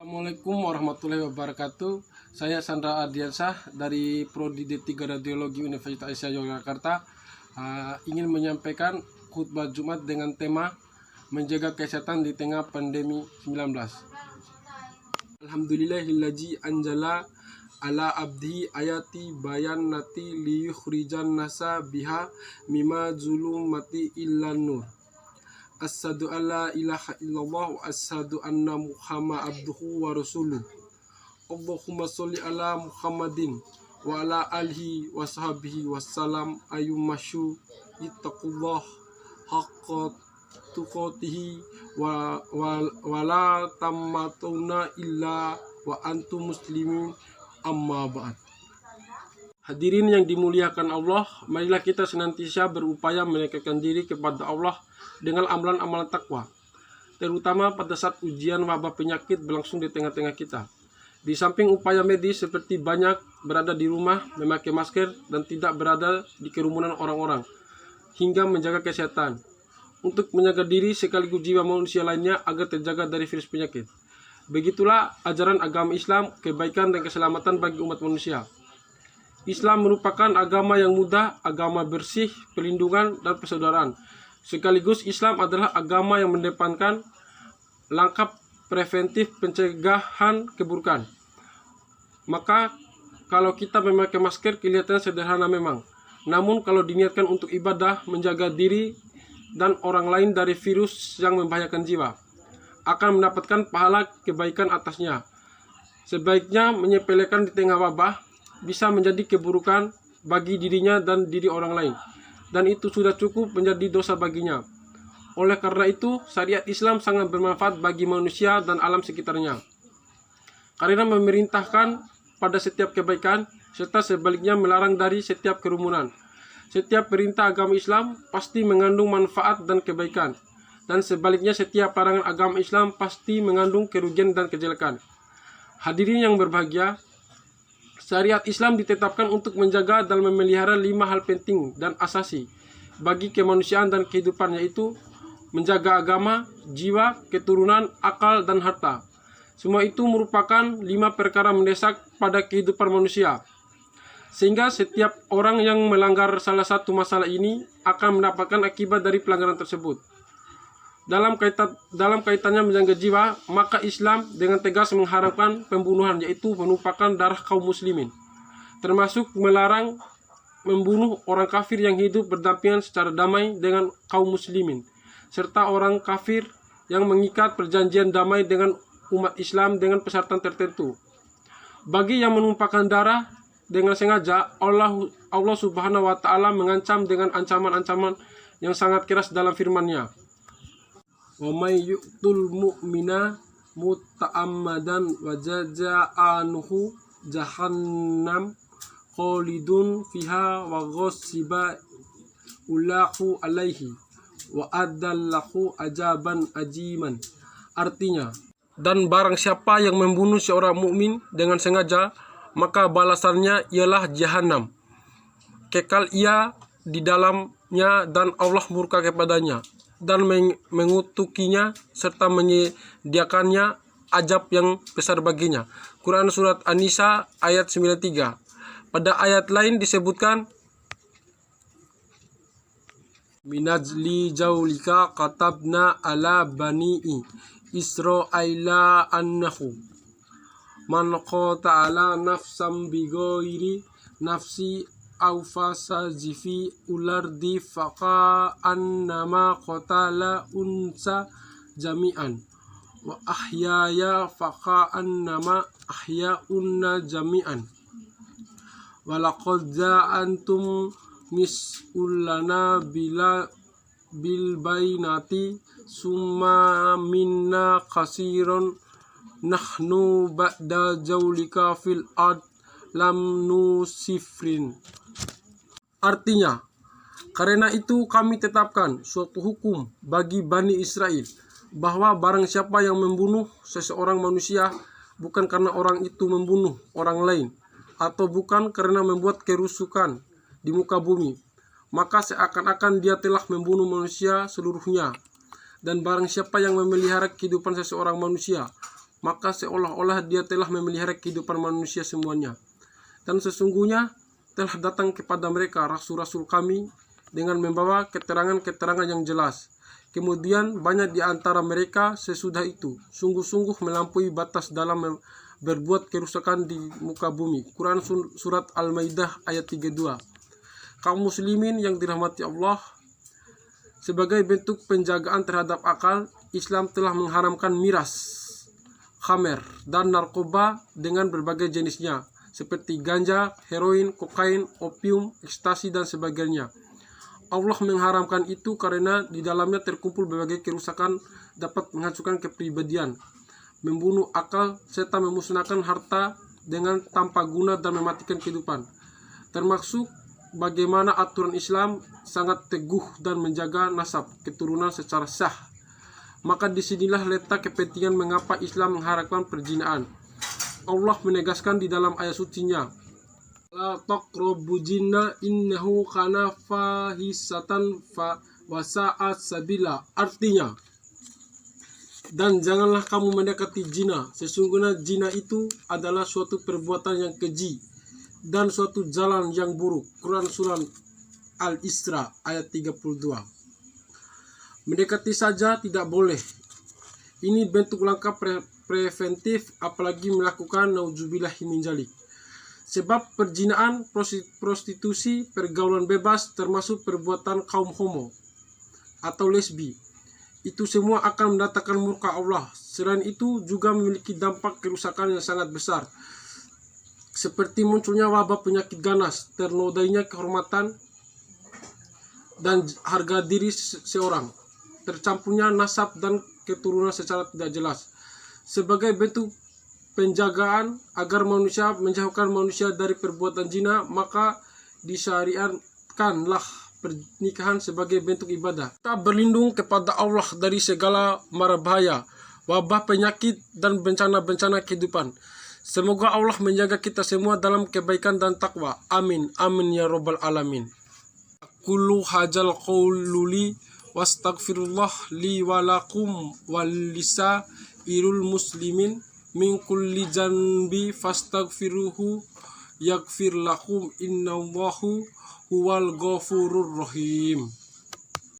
Assalamualaikum warahmatullahi wabarakatuh. Saya Sandra Ardiansyah dari Prodi D3 Radiologi Universitas Asia Yogyakarta ingin menyampaikan khutbah Jumat dengan tema menjaga kesehatan di tengah pandemi 19. Alhamdulillahillazi anjala ala abdi ayati bayan nati liyukhrijan nasa biha mima zulumati illan nur. Asyhadu alla ilaha illallah wa asyhadu anna Muhammad abduhu wa rasuluh. Allahumma sholli ala Muhammadin wa ala alihi wa sahbihi wassalam. Ayyumasyu ittaqullah haqqa tuqatihi wa la tamatuna illa wa antum muslimin, amma ba'd. Hadirin yang dimuliakan Allah, marilah kita senantiasa berupaya mendekatkan diri kepada Allah dengan amalan-amalan takwa, terutama pada saat ujian wabah penyakit berlangsung di tengah-tengah kita. Di samping upaya medis seperti banyak berada di rumah, memakai masker, dan tidak berada di kerumunan orang-orang, hingga menjaga kesehatan, untuk menjaga diri sekaligus jiwa manusia lainnya agar terjaga dari virus penyakit. Begitulah ajaran agama Islam, kebaikan dan keselamatan bagi umat manusia. Islam merupakan agama yang mudah, agama bersih, perlindungan, dan persaudaraan. Sekaligus Islam adalah agama yang mendepankan langkah preventif pencegahan keburukan. Maka kalau kita memakai masker kelihatan sederhana memang. Namun kalau diniatkan untuk ibadah, menjaga diri dan orang lain dari virus yang membahayakan jiwa, akan mendapatkan pahala kebaikan atasnya. Sebaiknya menyepelekan di tengah wabah bisa menjadi keburukan bagi dirinya dan diri orang lain, dan itu sudah cukup menjadi dosa baginya. Oleh karena itu, syariat Islam sangat bermanfaat bagi manusia dan alam sekitarnya, karena memerintahkan pada setiap kebaikan, serta sebaliknya melarang dari setiap kerumunan. Setiap perintah agama Islam pasti mengandung manfaat dan kebaikan, dan sebaliknya setiap larangan agama Islam pasti mengandung kerugian dan kejelekan. Hadirin yang berbahagia, syariat Islam ditetapkan untuk menjaga dan memelihara 5 hal penting dan asasi bagi kemanusiaan dan kehidupan, yaitu menjaga agama, jiwa, keturunan, akal, dan harta. Semua itu merupakan 5 perkara mendesak pada kehidupan manusia, sehingga setiap orang yang melanggar salah satu masalah ini akan mendapatkan akibat dari pelanggaran tersebut. Dalam kaitannya menjaga jiwa, maka Islam dengan tegas mengharamkan pembunuhan, yaitu menumpahkan darah kaum muslimin, termasuk melarang membunuh orang kafir yang hidup berdampingan secara damai dengan kaum muslimin, serta orang kafir yang mengikat perjanjian damai dengan umat Islam dengan persyaratan tertentu. Bagi yang menumpahkan darah dengan sengaja, Allah Subhanahu wa Ta'ala mengancam dengan ancaman-ancaman yang sangat keras dalam firman-Nya. Wa may yuqtul mu'mina muta'ammadan wa jazaa'uhu jahannam khalidun fiha wa ghasiba ulahu alaihi wa adallahu ajaban ajiman. Artinya, dan barang siapa yang membunuh seorang mukmin dengan sengaja, maka balasannya ialah jahanam, kekal ia di dalamnya, dan Allah murka kepadanya dan mengutukinya serta menyediakannya azab yang besar baginya. Quran Surat An-Nisa ayat 93. Pada ayat lain disebutkan, minajli jaulika katabna ala bani'i Israila annahu man qata'ala nafsam bighairi nafsi aw fasadi fi ulardi faqa annama qatala unsa jami'an wa ahyaya faqa annama ahyaunna jami'an wa laqad ja'antum mis'ulana bil bainati summa minna khasiron nahnu ba'da jaulika fil ard lam nusifrin. Artinya, karena itu kami tetapkan suatu hukum bagi Bani Israel, bahwa barang siapa yang membunuh seseorang manusia bukan karena orang itu membunuh orang lain, atau bukan karena membuat kerusakan di muka bumi, maka seakan-akan dia telah membunuh manusia seluruhnya. Dan barang siapa yang memelihara kehidupan seseorang manusia, maka seolah-olah dia telah memelihara kehidupan manusia semuanya. Dan sesungguhnya telah datang kepada mereka rasul-rasul kami dengan membawa keterangan-keterangan yang jelas. Kemudian banyak di antara mereka sesudah itu sungguh-sungguh melampaui batas dalam berbuat kerusakan di muka bumi. Quran surat Al-Maidah ayat 32. Kaum muslimin yang dirahmati Allah, sebagai bentuk penjagaan terhadap akal, Islam telah mengharamkan miras, khamer, dan narkoba dengan berbagai jenisnya, seperti ganja, heroin, kokain, opium, ekstasi, dan sebagainya. Allah mengharamkan itu karena di dalamnya terkumpul berbagai kerusakan, dapat menghancurkan kepribadian, membunuh akal, serta memusnahkan harta dengan tanpa guna dan mematikan kehidupan. Termasuk bagaimana aturan Islam sangat teguh dan menjaga nasab keturunan secara sah. Maka disinilah letak kepentingan mengapa Islam mengharamkan perzinaan. Allah menegaskan di dalam ayat sucinya, la taqrabu zina innahu kana fahisatan wa sa'at sabila. Artinya, dan janganlah kamu mendekati zina, sesungguhnya zina itu adalah suatu perbuatan yang keji dan suatu jalan yang buruk. Quran surah Al-Isra ayat 32. Mendekati saja tidak boleh. Ini bentuk langkah preventif, apalagi melakukan nauzubillahi min dzalik. Sebab perzinaan, prostitusi, pergaulan bebas, termasuk perbuatan kaum homo atau lesbi, itu semua akan mendatangkan murka Allah. Selain itu juga memiliki dampak kerusakan yang sangat besar, seperti munculnya wabah penyakit ganas, ternodainya kehormatan dan harga diri seorang, tercampurnya nasab dan keturunan secara tidak jelas. Sebagai bentuk penjagaan agar manusia menjauhkan manusia dari perbuatan zina, maka disyariatkanlah pernikahan sebagai bentuk ibadah. Kita berlindung kepada Allah dari segala mara bahaya, wabah penyakit, dan bencana-bencana kehidupan. Semoga Allah menjaga kita semua dalam kebaikan dan takwa. Amin. Amin ya robbal alamin. Kullu hajal qawluli wastaghfirullah li walakum walisairul muslimin min kulli janbi fastaghfiruhu yaghfir lakum innallaha huwal ghafurur rahim.